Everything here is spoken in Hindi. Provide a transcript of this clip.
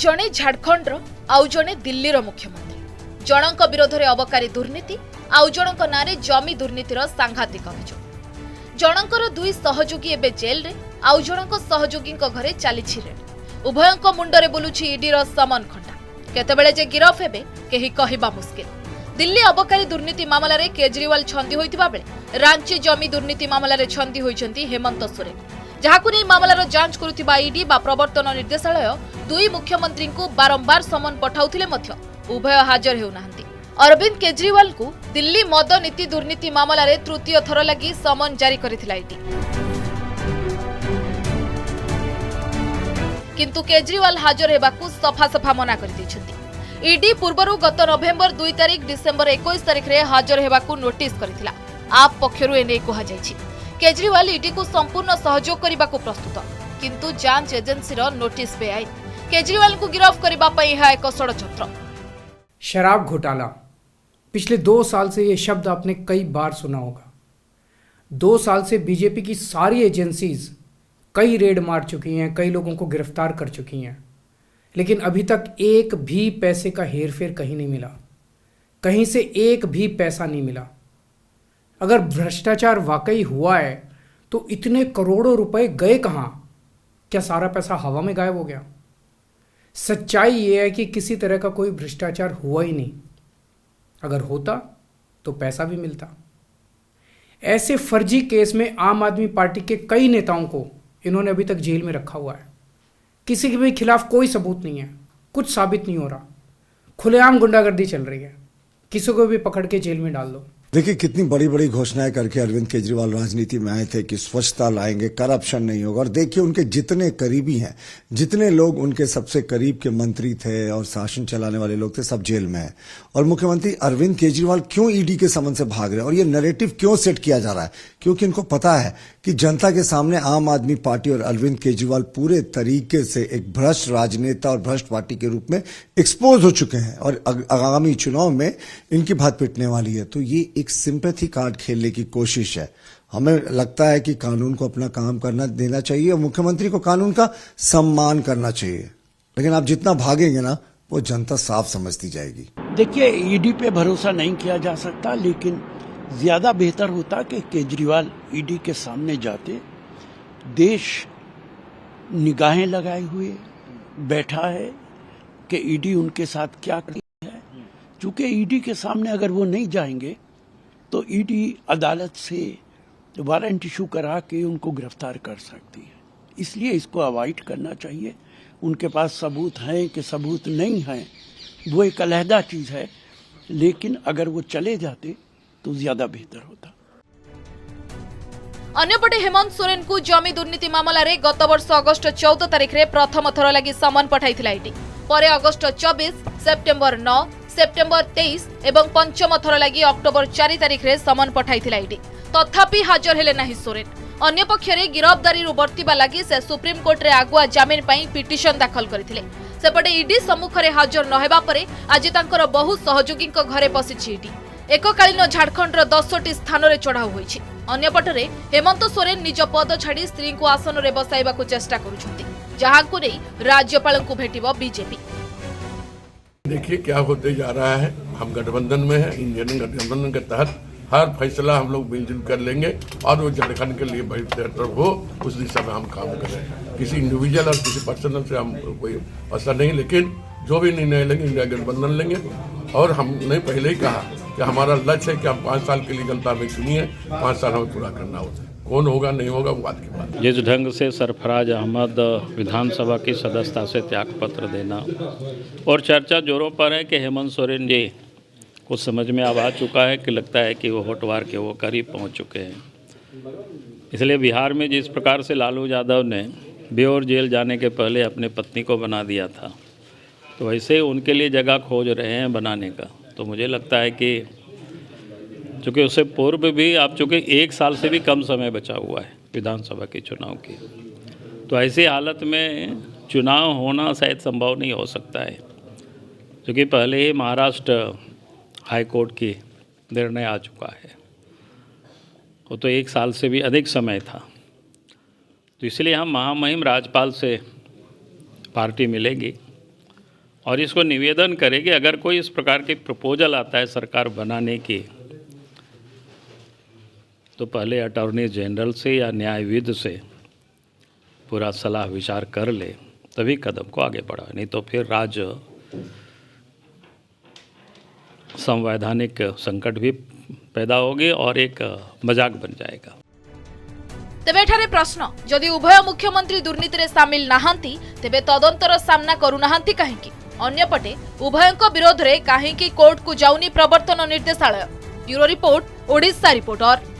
जणे झारखंडर आउ जणे दिल्लीर मुख्यमंत्री जनक विरोध में अबकारी दुर्नीति आउ जनक नारे जमी दुर्नीतिर सांघातिक अभियोग जनकर दुई सहयोगी एबे जेल रे आउ जनक सहयोगी घरे चली रेड उभयंक मुंडरे बुलुछि ईडीर समन खंडा केतेबेले जे गिरफ हेबे केही कहिबा मुस्किल। दिल्ली अबकारी दुर्नीति मामला रे केजरीवाल छंदी होइतिबा बेले रांची जमी दुर्नीति मामला रे छंदी होइछंती हेमंत सोरेन जहाकु नै मामलार जांच करुथिबा ईडी बा प्रवर्तन निर्देशालय दुई मुख्यमंत्री को बारंबार समन पठाउथिले मध्य उभय हाजर हेउनाहंती। अरविंद केजरीवाल को दिल्ली मद नीति दुर्नीति मामला रे तृतीय थर लगी समन जारी करिथिला ईडी किंतु केजरीवाल हाजर हेबाकू सफा सफा मना कर दैछंती। ईडी पूर्वरु गत नवेम्बर 2 तारिख डिसेंबर 21 तारिख रे हाजर हेबाकू नोटिस करिथिला। आप पक्षरु एने कहा जायछि केजरीवाल ईडी को संपूर्ण सहयोग करने को प्रस्तुत किंतु जांच एजेंसी नोटिस बेआईन केजरीवाल को गिरफ्त करने एक षड्यंत्र। शराब घोटाला पिछले 2 साल से यह शब्द आपने कई बार सुना होगा। 2 साल से बीजेपी की सारी एजेंसीज कई रेड मार चुकी हैं, कई लोगों को गिरफ्तार कर चुकी हैं, लेकिन अभी तक एक भी पैसे का हेरफेर कहीं नहीं मिला, कहीं से एक भी पैसा नहीं मिला। अगर भ्रष्टाचार वाकई हुआ है तो इतने करोड़ों रुपए गए कहाँ? क्या सारा पैसा हवा में गायब हो गया? सच्चाई ये है कि किसी तरह का कोई भ्रष्टाचार हुआ ही नहीं। अगर होता तो पैसा भी मिलता। ऐसे फर्जी केस में आम आदमी पार्टी के कई नेताओं को इन्होंने अभी तक जेल में रखा हुआ है। किसी के भी खिलाफ कोई सबूत नहीं है, कुछ साबित नहीं हो रहा, खुलेआम गुंडागर्दी चल रही है, किसी को भी पकड़ के जेल में डाल दो। देखिए कितनी बड़ी बड़ी घोषणाएं करके अरविंद केजरीवाल राजनीति में आए थे कि स्वच्छता लाएंगे, करप्शन नहीं होगा, और देखिए उनके जितने करीबी हैं, जितने लोग उनके सबसे करीब के मंत्री थे और शासन चलाने वाले लोग थे, सब जेल में हैं। और मुख्यमंत्री अरविंद केजरीवाल क्यों ईडी के समन से भाग रहे हैं और ये नैरेटिव क्यों सेट किया जा रहा है? क्योंकि इनको पता है कि जनता के सामने आम आदमी पार्टी और अरविंद केजरीवाल पूरे तरीके से एक भ्रष्ट राजनेता और भ्रष्ट पार्टी के रूप में एक्सपोज हो चुके हैं और आगामी चुनाव में इनकी बात पिटने वाली है। तो ये एक सिंपैथी कार्ड खेलने की कोशिश है। हमें लगता है कि कानून को अपना काम करना देना चाहिए और मुख्यमंत्री को कानून का सम्मान करना चाहिए, लेकिन आप जितना भागेंगे ना वो जनता साफ समझती जाएगी। देखिए ईडी पे भरोसा नहीं किया जा सकता, लेकिन ज्यादा बेहतर होता कि केजरीवाल ईडी के सामने जाते। देश निगाहें लगाए हुए बैठा है कि ईडी उनके साथ क्या कर रही है। चूंकि ईडी के सामने अगर वो नहीं जाएंगे तो ईडी अदालत से वारंट इशू करा के उनको गिरफ्तार कर सकती है। इसलिए इसको अवॉइड करना चाहिए। उनके पास सबूत हैं कि सबूत नहीं हैं वो एक अलहदा चीज है, लेकिन अगर वो चले जाते तो ज्यादा बेहतर होता। अन्यपटे हेमंत सोरेन को जमी दुर्नीति मामला रे गत वर्ष अगस्त 14 तारिख रे प्रथम थर लगी समन पठाइथिला ईडी। परे अगस्त 24, सेप्टेम्बर 9, सेप्टेम्बर 23 एवं पंचम थर लगी अक्टोबर 4 तारिख रे समन पठाइथिला ईडी। तथापि हाजर हेले नाही सोरेन। अन्य पक्षरे गिरफ्तारी बर्तिबा लगी से सुप्रीम कोर्ट रे आगुआ जामिन पई पिटिशन दाखल करथिले। सेपटे ईडी सम्मुखरे हाजर न हेबा परे आज तांकर बहु सहयोगी घरे पसिछि ईडी। एककालीन झारखंडर 10टी स्थान रे चढ़ाऊ होइछि। अन्यपटरे हेमंत सोरेन निज पद छाड़ी स्त्री को आसन रे बसाइबाकू चेष्टा करुछंती, जहांकू नै राज्यपाल को भेटिबो बीजेपी। देखिए क्या होते जा रहा है। हम गठबंधन में हैं, इंडियन गठबंधन के तहत हर फैसला हम लोग मिलजुल कर लेंगे और वो झारखंड के लिए बेहतर हो उस दिशा में हम काम करें। किसी इंडिविजुअल और किसी पर्सनल से हम कोई असर नहीं, लेकिन जो भी निर्णय लेंगे इंडिया गठबंधन लेंगे। और हमने पहले ही कहा कि हमारा लक्ष्य है कि हम 5 साल के लिए जनता में चुनी है, 5 साल हमें पूरा करना होता है। कौन होगा नहीं होगा वो बात की बात। जिस ढंग से सरफराज अहमद विधानसभा की सदस्यता से त्यागपत्र देना और चर्चा जोरों पर है कि हेमंत सोरेन जी को समझ में अब आ चुका है कि लगता है कि वो होटवार के वो करीब पहुंच चुके हैं। इसलिए बिहार में जिस प्रकार से लालू यादव ने बेऊर जेल जाने के पहले अपने पत्नी को बना दिया था, तो वैसे उनके लिए जगह खोज रहे हैं बनाने का। तो मुझे लगता है कि चूँकि उससे पूर्व भी आप चूँकि 1 साल से भी कम समय बचा हुआ है विधानसभा के चुनाव की, तो ऐसी हालत में चुनाव होना शायद संभव नहीं हो सकता है, क्योंकि पहले ही महाराष्ट्र हाई कोर्ट की निर्णय आ चुका है। वो तो 1 साल से भी अधिक समय था। तो इसलिए हम महामहिम राज्यपाल से पार्टी मिलेगी और इसको निवेदन करें कि अगर कोई इस प्रकार की प्रपोजल आता है सरकार बनाने की, तो पहले अटॉर्नी जनरल से या न्यायविद से पूरा सलाह विचार कर ले, तभी कदम को आगे बढ़ा। नहीं तो फिर राज्य संवैधानिक संकट भी पैदा होगी और एक मजाक बन जाएगा। तेबे एठारे प्रश्न, जदि उभय मुख्यमंत्री दुर्नीति रे सामिल नाहांती तेबे तदंतर सामना करूनाहांती काहेकि? अन्यपटे उभयଙ୍କ विरोध रे काहेकि कोर्ट को जाउनी प्रवर्तन निर्देशालय? Bureau report, Odisha reporter.